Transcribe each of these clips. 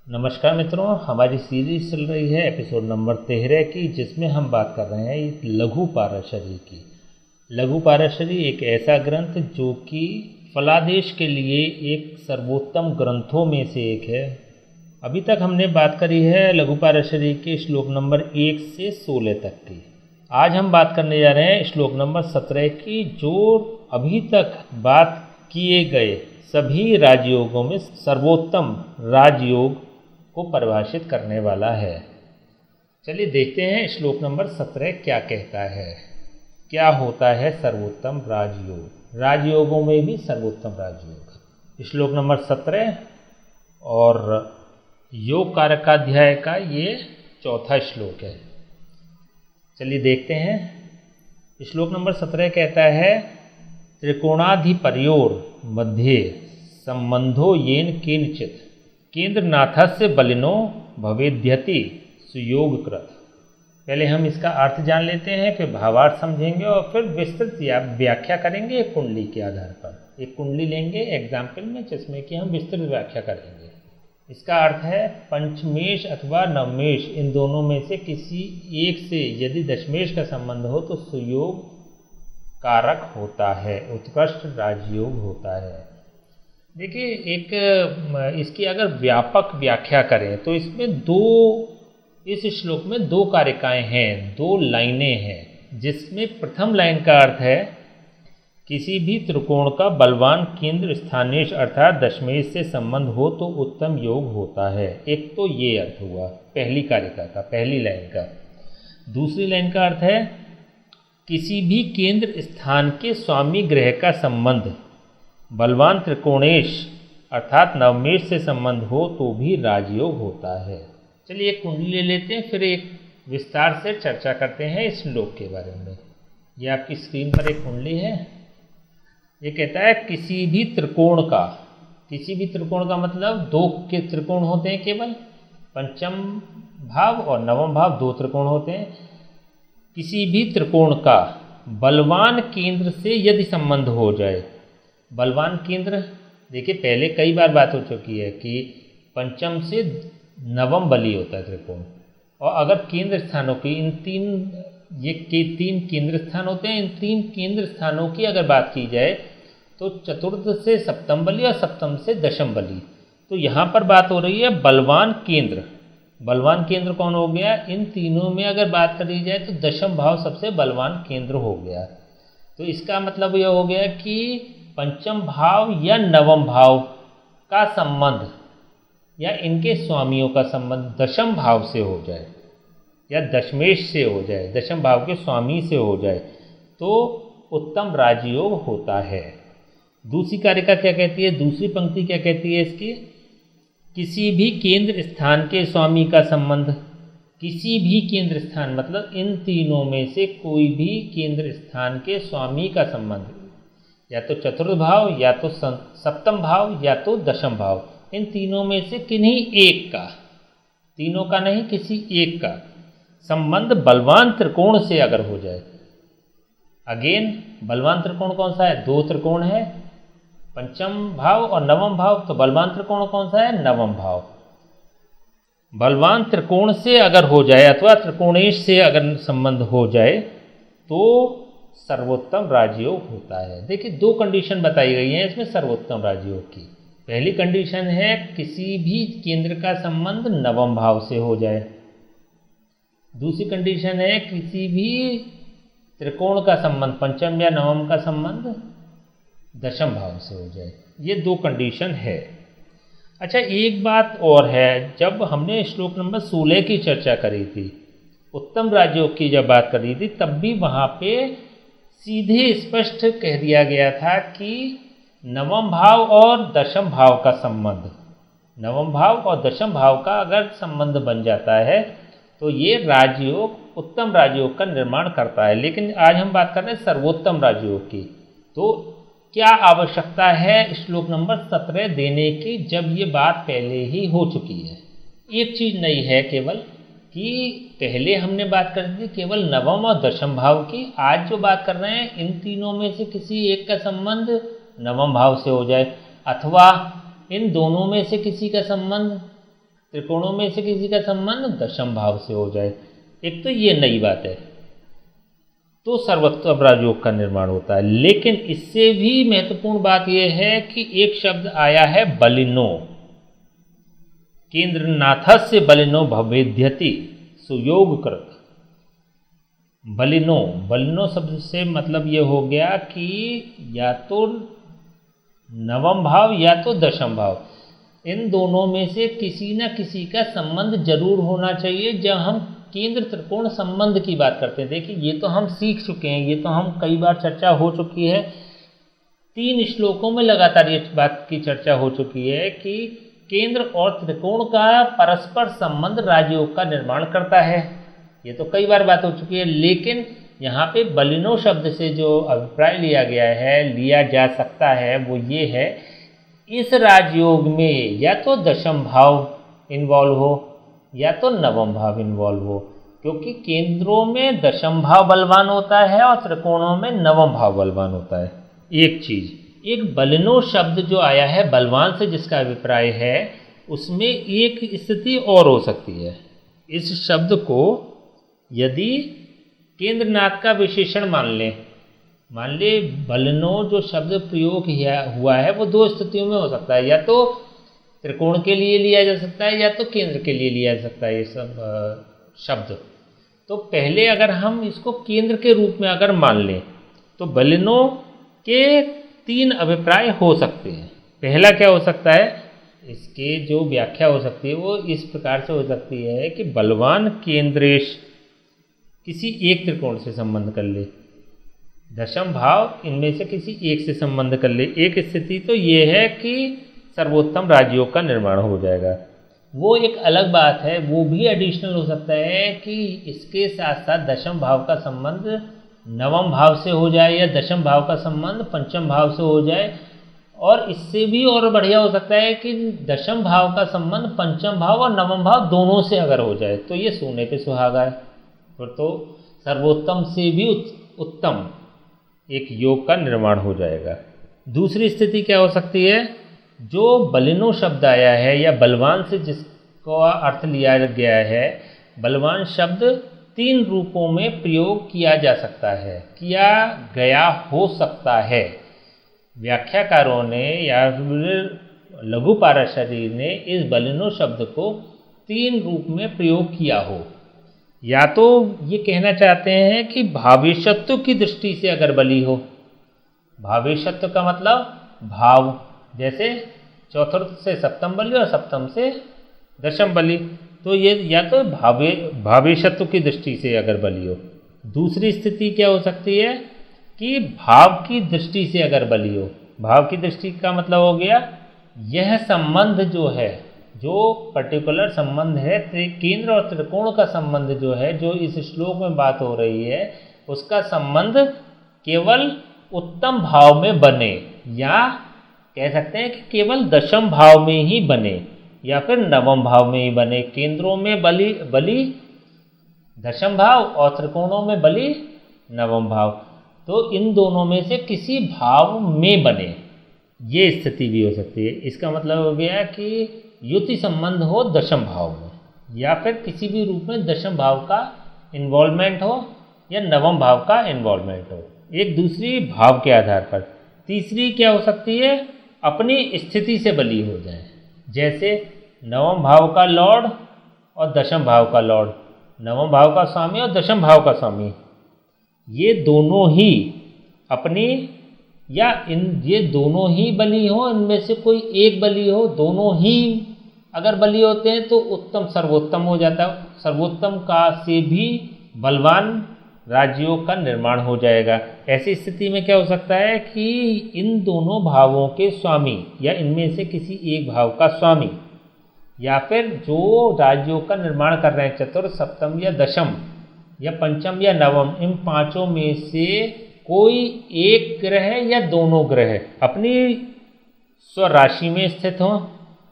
नमस्कार मित्रों, हमारी सीरीज चल रही है एपिसोड नंबर 13 की, जिसमें हम बात कर रहे हैं लघु पाराशरी की। लघु पाराशरी एक ऐसा ग्रंथ जो कि फलादेश के लिए एक सर्वोत्तम ग्रंथों में से एक है। अभी तक हमने बात करी है लघु पाराशरी के श्लोक नंबर 1 से 16 तक की। आज हम बात करने जा रहे हैं श्लोक नंबर 17 की, जो अभी तक बात किए गए सभी राजयोगों में सर्वोत्तम राजयोग को परिभाषित करने वाला है। चलिए देखते हैं श्लोक नंबर 17 क्या कहता है। क्या होता है सर्वोत्तम राजयोग? राजयोगों में भी सर्वोत्तम राजयोग। श्लोक नंबर 17 और योग कारकाध्याय का ये चौथा श्लोक है। चलिए देखते हैं। श्लोक नंबर 17 कहता है, त्रिकोणाधिपर्योर मध्ये संबंधो येन केनचित् केंद्रनाथस्य बलिनो भवेद्यति सुयोगकृत। पहले हम इसका अर्थ जान लेते हैं, फिर भावार्थ समझेंगे और फिर विस्तृत व्याख्या करेंगे एक कुंडली के आधार पर। एक कुंडली लेंगे एग्जाम्पल में, जिसमें कि हम विस्तृत व्याख्या करेंगे। इसका अर्थ है, पंचमेश अथवा नवमेश इन दोनों में से किसी एक से यदि दशमेश का संबंध हो तो सुयोग कारक होता है, उत्कृष्ट राजयोग होता है। देखिए, एक इसकी अगर व्यापक व्याख्या करें तो इसमें इस श्लोक में दो कारिकाएं हैं, दो लाइनें हैं, जिसमें प्रथम लाइन का अर्थ है किसी भी त्रिकोण का बलवान केंद्र स्थानेश अर्थात दशमेश से संबंध हो तो उत्तम योग होता है। एक तो ये अर्थ हुआ पहली कारिका का, पहली लाइन का। दूसरी लाइन का अर्थ है किसी भी केंद्र स्थान के स्वामी ग्रह का संबंध बलवान त्रिकोणेश अर्थात नवमेश से संबंध हो तो भी राजयोग होता है। चलिए एक कुंडली ले लेते हैं, फिर एक विस्तार से चर्चा करते हैं इस श्लोक के बारे में। ये आपकी स्क्रीन पर एक कुंडली है। ये कहता है किसी भी त्रिकोण का, किसी भी त्रिकोण का मतलब दो के त्रिकोण होते हैं केवल, पंचम भाव और नवम भाव दो त्रिकोण होते हैं। किसी भी त्रिकोण का बलवान केंद्र से यदि संबंध हो जाए, बलवान केंद्र, देखिए पहले कई बार बात हो चुकी है कि पंचम से नवम बली होता है त्रिकोण, और अगर केंद्र स्थानों की इन तीन केंद्र स्थान होते हैं, इन तीन केंद्र स्थानों की अगर बात की जाए तो चतुर्थ से सप्तम बली और सप्तम से दशम बली। तो यहाँ पर बात हो रही है बलवान केंद्र। बलवान केंद्र कौन हो गया? इन तीनों में अगर बात करी जाए तो दशम भाव सबसे बलवान केंद्र हो गया। तो इसका मतलब यह हो गया कि पंचम भाव या नवम भाव का संबंध या इनके स्वामियों का संबंध दशम भाव से हो जाए या दशमेश से हो जाए, दशम भाव के स्वामी से हो जाए तो उत्तम राजयोग होता है। दूसरी कारिका क्या कहती है, दूसरी पंक्ति क्या कहती है इसकी? किसी भी केंद्र स्थान के स्वामी का संबंध, किसी भी केंद्र स्थान मतलब इन तीनों में से कोई भी केंद्र स्थान के स्वामी का संबंध, या तो चतुर्थ भाव या तो सप्तम भाव या तो दशम भाव, इन तीनों में से किन्हीं एक का, तीनों का नहीं किसी एक का संबंध बलवान त्रिकोण से अगर हो जाए। अगेन बलवान त्रिकोण कौन सा है? दो त्रिकोण है, पंचम भाव और नवम भाव। तो बलवान त्रिकोण कौन सा है? नवम भाव। बलवान त्रिकोण से अगर हो जाए अथवा त्रिकोणेश से अगर संबंध हो जाए तो सर्वोत्तम राजयोग होता है। देखिए दो कंडीशन बताई गई हैं इसमें सर्वोत्तम राजयोग की। पहली कंडीशन है किसी भी केंद्र का संबंध नवम भाव से हो जाए। दूसरी कंडीशन है किसी भी त्रिकोण का संबंध, पंचम या नवम का संबंध दशम भाव से हो जाए। ये दो कंडीशन है। अच्छा, एक बात और है, जब हमने श्लोक नंबर 16 की चर्चा करी थी, उत्तम राजयोग की जब बात करी थी, तब भी वहाँ पे सीधे स्पष्ट कह दिया गया था कि नवम भाव और दशम भाव का संबंध, नवम भाव और दशम भाव का अगर संबंध बन जाता है तो ये राजयोग उत्तम राजयोग का निर्माण करता है। लेकिन आज हम बात कर रहे हैं सर्वोत्तम राजयोग की। तो क्या आवश्यकता है श्लोक नंबर 17 देने की, जब ये बात पहले ही हो चुकी है? एक चीज़ नई है केवल कि पहले हमने बात कर दी केवल नवम और दशम भाव की। आज जो बात कर रहे हैं इन तीनों में से किसी एक का संबंध नवम भाव से हो जाए अथवा इन दोनों में से किसी का संबंध त्रिकोणों में से किसी का संबंध दशम भाव से हो जाए। एक तो ये नई बात है, तो सर्वोत्तम राजयोग का निर्माण होता है। लेकिन इससे भी महत्वपूर्ण बात यह है कि एक शब्द आया है बलिनो, केंद्रनाथस्य बलिनो भवेद्यति सुयोगकृत। बलिनो, बलिनो शब्द से मतलब ये हो गया कि या तो नवम भाव या तो दशम भाव, इन दोनों में से किसी न किसी का संबंध जरूर होना चाहिए। जब हम केंद्र त्रिकोण संबंध की बात करते हैं, देखिए ये तो हम सीख चुके हैं, ये तो हम कई बार चर्चा हो चुकी है, 3 श्लोकों में लगातार ये बात की चर्चा हो चुकी है कि केंद्र और त्रिकोण का परस्पर संबंध राजयोग का निर्माण करता है। ये तो कई बार बात हो चुकी है। लेकिन यहाँ पे बलिनो शब्द से जो अभिप्राय लिया गया है, लिया जा सकता है, वो ये है इस राजयोग में या तो दशम भाव इन्वॉल्व हो या तो नवम भाव इन्वॉल्व हो, क्योंकि केंद्रों में दशम भाव बलवान होता है और त्रिकोणों में नवम भाव बलवान होता है। एक चीज, एक बलिनो शब्द जो आया है बलवान से जिसका अभिप्राय है, उसमें एक स्थिति और हो सकती है। इस शब्द को यदि केंद्रनाथ का विशेषण मान ले बलिनो जो शब्द प्रयोग हुआ है वो 2 स्थितियों में हो सकता है, या तो त्रिकोण के लिए लिया जा सकता है या तो केंद्र के लिए लिया जा सकता है ये सब शब्द। तो पहले अगर हम इसको केंद्र के रूप में अगर मान लें तो बलिनो के 3 अभिप्राय हो सकते हैं। पहला क्या हो सकता है, इसके जो व्याख्या हो सकती है वो इस प्रकार से हो सकती है कि बलवान केंद्रेश किसी एक त्रिकोण से संबंध कर ले, दशम भाव इनमें से किसी एक से संबंध कर ले। एक स्थिति तो ये है कि सर्वोत्तम राजयोग का निर्माण हो जाएगा। वो एक अलग बात है, वो भी एडिशनल हो सकता है कि इसके साथ साथ दशम भाव का संबंध नवम भाव से हो जाए या दशम भाव का संबंध पंचम भाव से हो जाए, और इससे भी और बढ़िया हो सकता है कि दशम भाव का संबंध पंचम भाव और नवम भाव दोनों से अगर हो जाए तो ये सोने पे सुहागा है, तो सर्वोत्तम से भी उत्तम एक योग का निर्माण हो जाएगा। दूसरी स्थिति क्या हो सकती है, जो बलिनो शब्द आया है या बलवान से जिसको अर्थ लिया गया है, बलवान शब्द 3 रूपों में प्रयोग किया जा सकता है, किया गया हो सकता है। व्याख्याकारों ने या लघु पाराशरी ने इस बलिनो शब्द को 3 रूप में प्रयोग किया हो। या तो ये कहना चाहते हैं कि भावेशत्व की दृष्टि से अगर बली हो, भावेशत्व का मतलब भाव, जैसे चतुर्थ से सप्तम बली और सप्तम से दशम बली, तो ये या तो भावेशत्व की दृष्टि से अगर बली हो। दूसरी स्थिति क्या हो सकती है कि भाव की दृष्टि से अगर बली हो। भाव की दृष्टि का मतलब हो गया यह संबंध जो है, जो पर्टिकुलर संबंध है केंद्र और त्रिकोण का संबंध जो है, जो इस श्लोक में बात हो रही है, उसका संबंध केवल उत्तम भाव में बने, या कह सकते हैं कि केवल दशम भाव में ही बने या फिर नवम भाव में ही बने। केंद्रों में बली दशम भाव और त्रिकोणों में बली नवम भाव, तो इन दोनों में से किसी भाव में बने, ये स्थिति भी हो सकती है। इसका मतलब हो गया कि युति संबंध हो दशम भाव में, या फिर किसी भी रूप में दशम भाव का इन्वॉल्वमेंट हो या नवम भाव का इन्वॉल्वमेंट हो, एक दूसरी भाव के आधार पर। तीसरी क्या हो सकती है, अपनी स्थिति से बली हो जाए, जैसे नवम भाव का लॉर्ड और दशम भाव का लॉर्ड, नवम भाव का स्वामी और दशम भाव का स्वामी, ये दोनों ही अपनी या ये दोनों ही बली हो, इनमें से कोई एक बली हो, दोनों ही अगर बली होते हैं तो उत्तम सर्वोत्तम हो जाता है। सर्वोत्तम का से भी बलवान राजयोग का निर्माण हो जाएगा। ऐसी स्थिति में क्या हो सकता है कि इन दोनों भावों के स्वामी या इनमें से किसी एक भाव का स्वामी, या फिर जो राजयोग का निर्माण कर रहे हैं चतुर्थ सप्तम या दशम या पंचम या नवम, इन पांचों में से कोई एक ग्रह या दोनों ग्रह अपनी स्वराशि में स्थित हो,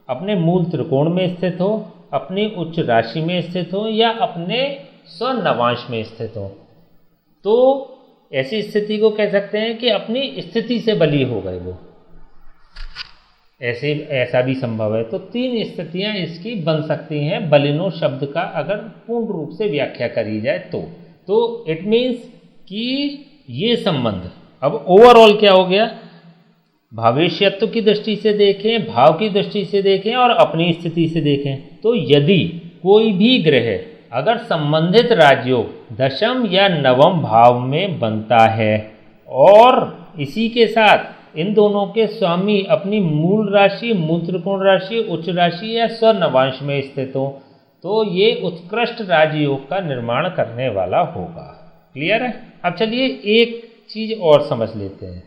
अपने मूल त्रिकोण में स्थित हो, अपनी उच्च राशि में स्थित हो या अपने स्वनवांश में स्थित हो, तो ऐसी स्थिति को कह सकते हैं कि अपनी स्थिति से बली हो गए वो। ऐसा भी संभव है। तो 3 स्थितियां इसकी बन सकती हैं बलिनो शब्द का अगर पूर्ण रूप से व्याख्या करी जाए तो इट मीन्स कि ये संबंध अब ओवरऑल क्या हो गया, भावेश्यत्व की दृष्टि से देखें, भाव की दृष्टि से देखें और अपनी स्थिति से देखें। तो यदि कोई भी ग्रह अगर संबंधित राजयोग दशम या नवम भाव में बनता है और इसी के साथ इन दोनों के स्वामी अपनी मूल राशि, मूल त्रिकोण राशि, उच्च राशि या स्वनवांश में स्थित हो, तो ये उत्कृष्ट राजयोग का निर्माण करने वाला होगा। क्लियर है? अब चलिए एक चीज और समझ लेते हैं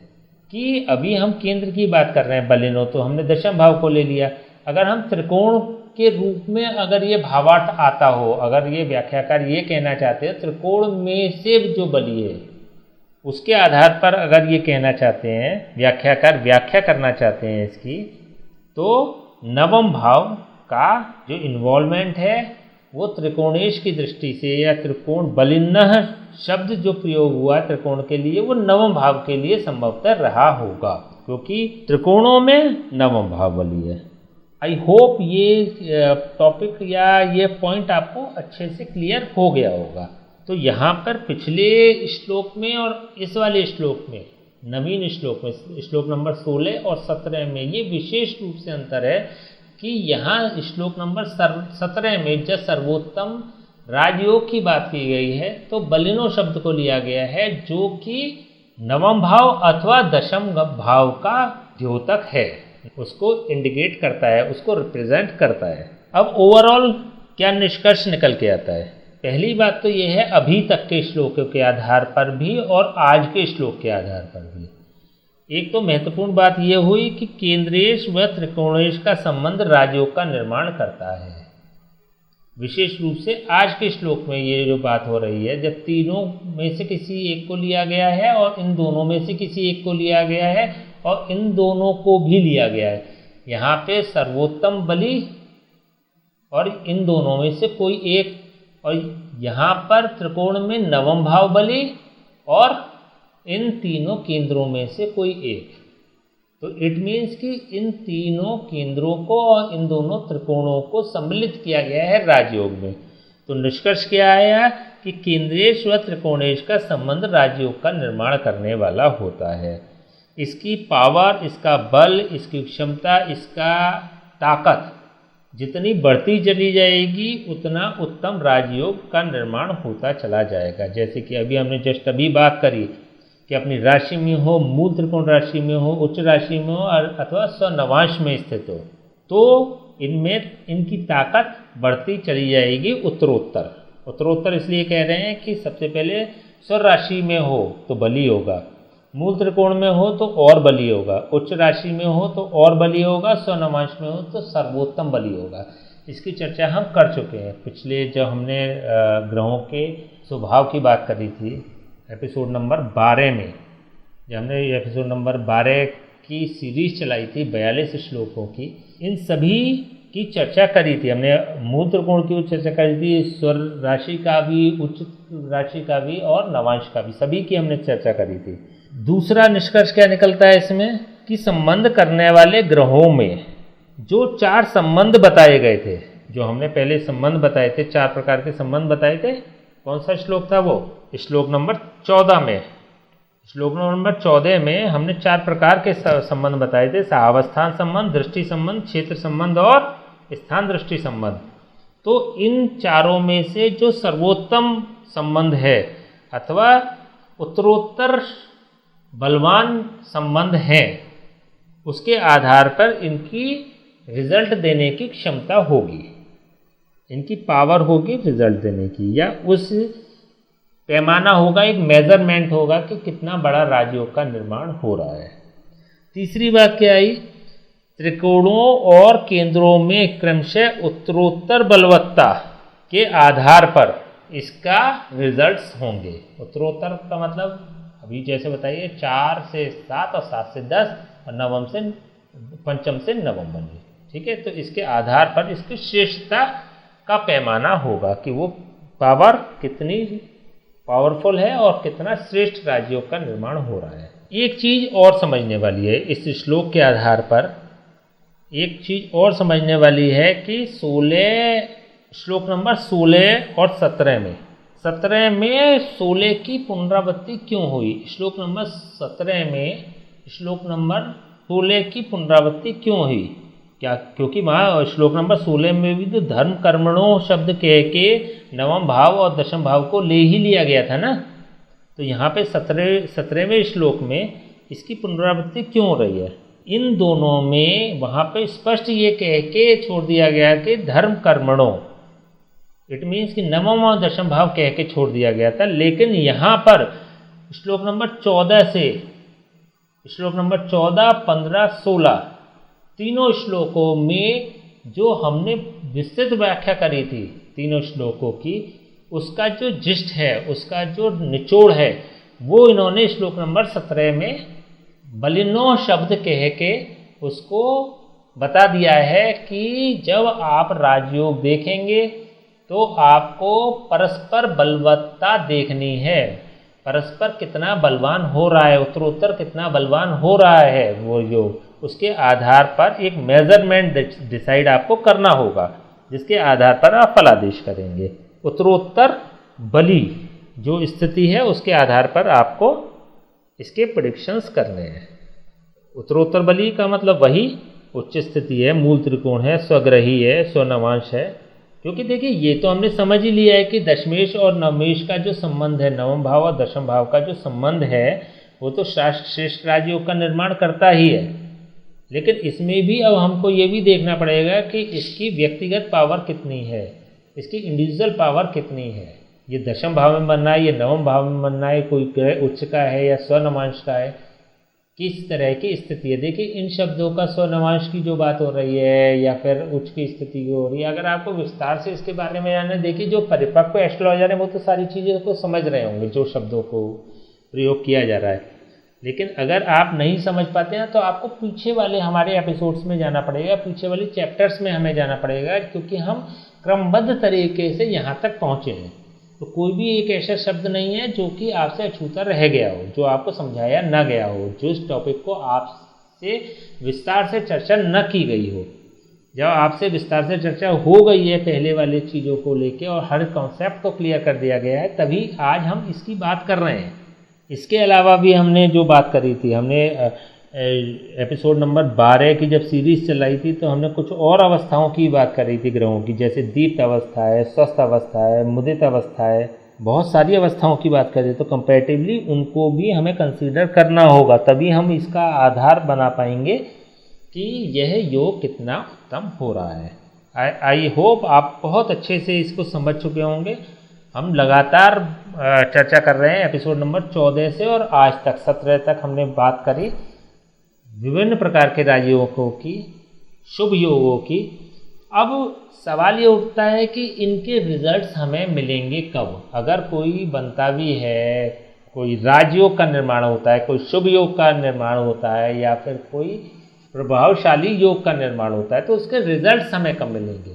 कि अभी हम केंद्र की बात कर रहे हैं बलिनो, तो हमने दशम भाव को ले लिया। अगर हम त्रिकोण के रूप में अगर ये भावार्थ आता हो, अगर ये व्याख्याकार ये कहना चाहते हैं त्रिकोण में से जो बली है उसके आधार पर अगर ये कहना चाहते हैं, व्याख्याकार व्याख्या करना चाहते हैं इसकी, तो नवम भाव का जो इन्वॉल्वमेंट है वो त्रिकोणेश की दृष्टि से या त्रिकोण बलिन्नः शब्द जो प्रयोग हुआ त्रिकोण के लिए वो नवम भाव के लिए संभवतः रहा होगा, क्योंकि त्रिकोणों में नवम भाव बली है। आई होप ये टॉपिक या ये पॉइंट आपको अच्छे से क्लियर हो गया होगा। तो यहाँ पर पिछले श्लोक में और इस वाले श्लोक में, नवीन श्लोक में, श्लोक नंबर 16 और 17 में ये विशेष रूप से अंतर है कि यहाँ श्लोक नंबर 17 में जब सर्वोत्तम राजयोग की बात की गई है तो बलिनो शब्द को लिया गया है जो कि नवम भाव अथवा दशम भाव का द्योतक है, उसको इंडिकेट करता है, उसको रिप्रेजेंट करता है। अब ओवरऑल क्या निष्कर्ष निकल के आता है? पहली बात तो यह है अभी तक के श्लोकों के आधार पर भी और आज के श्लोक के आधार पर भी एक तो महत्वपूर्ण बात यह हुई कि केंद्रेश व त्रिकोणेश का संबंध राजयोग का निर्माण करता है। विशेष रूप से आज के श्लोक में ये जो बात हो रही है, जब तीनों में से किसी एक को लिया गया है और इन दोनों में से किसी एक को लिया गया है और इन दोनों को भी लिया गया है, यहाँ पे सर्वोत्तम बलि और इन दोनों में से कोई एक, और यहाँ पर त्रिकोण में नवम भाव बलि और इन तीनों केंद्रों में से कोई एक। तो इट मीन्स कि इन तीनों केंद्रों को और इन दोनों त्रिकोणों को सम्मिलित किया गया है राजयोग में। तो निष्कर्ष क्या आया कि केंद्रेश व त्रिकोणेश का संबंध राजयोग का निर्माण करने वाला होता है। इसकी पावर, इसका बल, इसकी क्षमता, इसका ताकत जितनी बढ़ती चली जाएगी उतना उत्तम राजयोग का निर्माण होता चला जाएगा। जैसे कि अभी हमने जस्ट अभी बात करी कि अपनी राशि में हो, मूल त्रिकोण राशि में हो, उच्च राशि में हो अथवा स्वनवांश में स्थित हो, तो इनमें इनकी ताकत बढ़ती चली जाएगी उत्तरोत्तर। उत्तरोत्तर इसलिए कह रहे हैं कि सबसे पहले स्वर राशि में हो तो बली होगा, मूल त्रिकोण में हो तो और बली होगा, उच्च राशि में हो तो और बली होगा, स्वनवांश में हो तो सर्वोत्तम बली होगा। इसकी चर्चा हम कर चुके हैं पिछले जब हमने ग्रहों के स्वभाव की बात करी थी एपिसोड नंबर 12 में। जब हमने एपिसोड नंबर 12 की सीरीज चलाई थी 42 श्लोकों की, इन सभी की चर्चा करी थी हमने। मूल त्रिकोण की चर्चा करी थी, स्वर राशि का भी, उच्च राशि का भी और नवांश का भी, सभी की हमने चर्चा करी थी। दूसरा निष्कर्ष क्या निकलता है इसमें कि संबंध करने वाले ग्रहों में जो 4 संबंध बताए गए थे, जो हमने पहले संबंध बताए थे, 4 प्रकार के संबंध बताए थे। कौन सा श्लोक था वो? श्लोक नंबर 14 में। श्लोक नंबर 14 में हमने 4 प्रकार के संबंध बताए थे, सहावस्थान संबंध, दृष्टि संबंध, क्षेत्र संबंध और स्थान दृष्टि संबंध। तो इन चारों में से जो सर्वोत्तम संबंध है अथवा उत्तरोत्तर बलवान संबंध है, उसके आधार पर इनकी रिजल्ट देने की क्षमता होगी, इनकी पावर होगी रिजल्ट देने की, या उस पैमाना होगा, एक मेजरमेंट होगा कि कितना बड़ा राजयोग का निर्माण हो रहा है। तीसरी बात क्या आई? त्रिकोणों और केंद्रों में क्रमशः उत्तरोत्तर बलवत्ता के आधार पर इसका रिजल्ट्स होंगे। उत्तरोत्तर का मतलब अभी जैसे बताइए 4 से 7 और 7 से 10 और नवम से पंचम से नवम बने, ठीक है। तो इसके आधार पर इसकी श्रेष्ठता का पैमाना होगा कि वो पावर कितनी पावरफुल है और कितना श्रेष्ठ राजयोग का निर्माण हो रहा है। एक चीज और समझने वाली है इस श्लोक के आधार पर एक चीज़ और समझने वाली है कि 16 श्लोक नंबर 16 और 17 में 16 की पुनरावृत्ति क्यों हुई, श्लोक नंबर 17 में श्लोक नंबर 16 की पुनरावृत्ति क्यों हुई? क्या क्योंकि वहाँ श्लोक नंबर 16 में भी तो धर्म कर्मणों शब्द कह के नवम भाव और दशम भाव को ले ही लिया गया था ना। तो यहाँ पे 17वें श्लोक में इसकी पुनरावृत्ति क्यों हो रही है? इन दोनों में वहाँ पे स्पष्ट ये कह के छोड़ दिया गया कि धर्म कर्मणों, इट मीन्स कि नवम और दशम भाव कह के छोड़ दिया गया था। लेकिन यहाँ पर श्लोक नंबर 14 से श्लोक नंबर 14, 15, 16 तीनों श्लोकों में जो हमने विस्तृत व्याख्या करी थी तीनों श्लोकों की, उसका जो जिस्ट है, उसका जो निचोड़ है, वो इन्होंने श्लोक नंबर 17 में बलिनो शब्द कह के उसको बता दिया है कि जब आप राजयोग देखेंगे तो आपको परस्पर बलवत्ता देखनी है, परस्पर कितना बलवान हो रहा है, उत्तरोत्तर कितना बलवान हो रहा है वो योग, उसके आधार पर एक मेजरमेंट डिसाइड आपको करना होगा, जिसके आधार पर आप फलादेश करेंगे। उत्तरोत्तर बली जो स्थिति है उसके आधार पर आपको इसके प्रेडिक्शंस करने हैं। उत्तरोत्तर बली का मतलब वही उच्च स्थिति है, मूल त्रिकोण है, स्वग्रही है, स्वनवांश है। क्योंकि देखिए ये तो हमने समझ ही लिया है कि दशमेश और नवमेश का जो संबंध है, नवम भाव और दशम भाव का जो संबंध है, वो तो श्रेष्ठ राजयोग का निर्माण करता ही है। लेकिन इसमें भी अब हमको ये भी देखना पड़ेगा कि इसकी व्यक्तिगत पावर कितनी है, इसकी इंडिविजुअल पावर कितनी है। ये दशम भाव में बनना है, ये नवम भाव में बनना है, कोई ग्रह उच्च का है या स्वनवांश का है, किस तरह की स्थिति है। देखिए इन शब्दों का स्वनवांश की जो बात हो रही है या फिर उच्च की स्थिति की हो रही है, अगर आपको विस्तार से इसके बारे में जानना, देखिए जो परिपक्व एस्ट्रोलॉजर है वो तो सारी चीज़ों को समझ रहे होंगे जो शब्दों को प्रयोग किया जा रहा है। लेकिन अगर आप नहीं समझ पाते हैं तो आपको पीछे वाले हमारे एपिसोड्स में जाना पड़ेगा, पीछे वाले चैप्टर्स में हमें जाना पड़ेगा, क्योंकि हम क्रमबद्ध तरीके से यहाँ तक पहुँचे हैं। तो कोई भी एक ऐसा शब्द नहीं है जो कि आपसे अछूता रह गया हो, जो आपको समझाया ना गया हो, जो इस टॉपिक को आपसे विस्तार से चर्चा न की गई हो। जब आपसे विस्तार से चर्चा हो गई है पहले वाले चीज़ों को लेके और हर कॉन्सेप्ट को क्लियर कर दिया गया है, तभी आज हम इसकी बात कर रहे हैं। इसके अलावा भी हमने जो बात करी थी, हमने एपिसोड नंबर 12 की जब सीरीज चलाई थी तो हमने कुछ और अवस्थाओं की बात करी थी ग्रहों की, जैसे दीप्त अवस्था है, स्वस्थ अवस्था है, मुदित अवस्था है, बहुत सारी अवस्थाओं की बात करें। तो कंपैरेटिवली उनको भी हमें कंसीडर करना होगा, तभी हम इसका आधार बना पाएंगे कि यह योग कितना उत्तम हो रहा है। आई होप आप बहुत अच्छे से इसको समझ चुके होंगे। हम लगातार चर्चा कर रहे हैं एपिसोड नंबर 14 से और आज तक 17 तक हमने बात करी विभिन्न प्रकार के राजयोगों की, शुभ योगों की। अब सवाल ये उठता है कि इनके रिजल्ट्स हमें मिलेंगे कब। अगर कोई बनता भी है, कोई राजयोग का निर्माण होता है, कोई शुभ योग का निर्माण होता है या फिर कोई प्रभावशाली योग का निर्माण होता है, तो उसके रिजल्ट्स हमें कब मिलेंगे,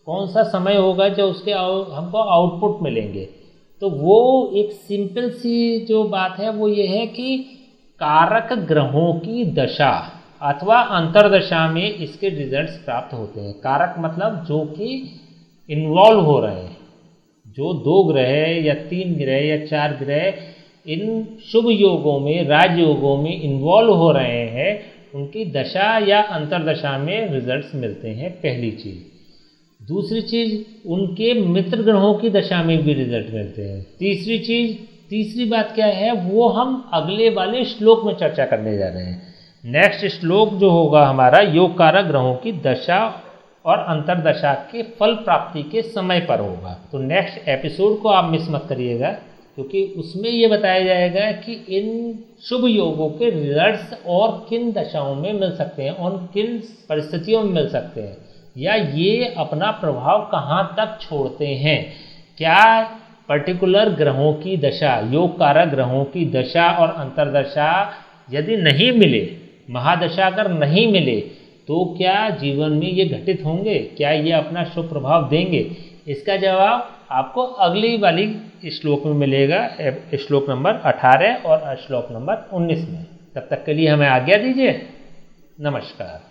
कौन सा समय होगा जब उसके हमको आउटपुट मिलेंगे। तो वो एक सिंपल सी जो बात है वो ये है कि कारक ग्रहों की दशा अथवा अंतर्दशा में इसके रिजल्ट्स प्राप्त होते हैं। कारक मतलब जो कि इन्वॉल्व हो रहे हैं, जो 2 ग्रह या 3 ग्रह या 4 ग्रह इन शुभ योगों में, राजयोगों में इन्वॉल्व हो रहे हैं, उनकी दशा या अंतर्दशा में रिजल्ट्स मिलते हैं, पहली चीज़। दूसरी चीज़, उनके मित्र ग्रहों की दशा में भी रिजल्ट मिलते हैं। तीसरी बात क्या है वो हम अगले वाले श्लोक में चर्चा करने जा रहे हैं। नेक्स्ट श्लोक जो होगा हमारा योग कारक ग्रहों की दशा और अंतर्दशा के फल प्राप्ति के समय पर होगा। तो नेक्स्ट एपिसोड को आप मिस मत करिएगा, क्योंकि उसमें ये बताया जाएगा कि इन शुभ योगों के रिजल्ट्स और किन दशाओं में मिल सकते हैं और किन परिस्थितियों में मिल सकते हैं, या ये अपना प्रभाव कहाँ तक छोड़ते हैं। क्या पर्टिकुलर ग्रहों की दशा, योग कारक ग्रहों की दशा और अंतर्दशा यदि नहीं मिले, महादशा अगर नहीं मिले, तो क्या जीवन में ये घटित होंगे, क्या ये अपना शुभ प्रभाव देंगे? इसका जवाब आपको अगली वाली श्लोक में मिलेगा, श्लोक नंबर 18 और श्लोक नंबर 19 में। तब तक के लिए हमें आज्ञा दीजिए। नमस्कार।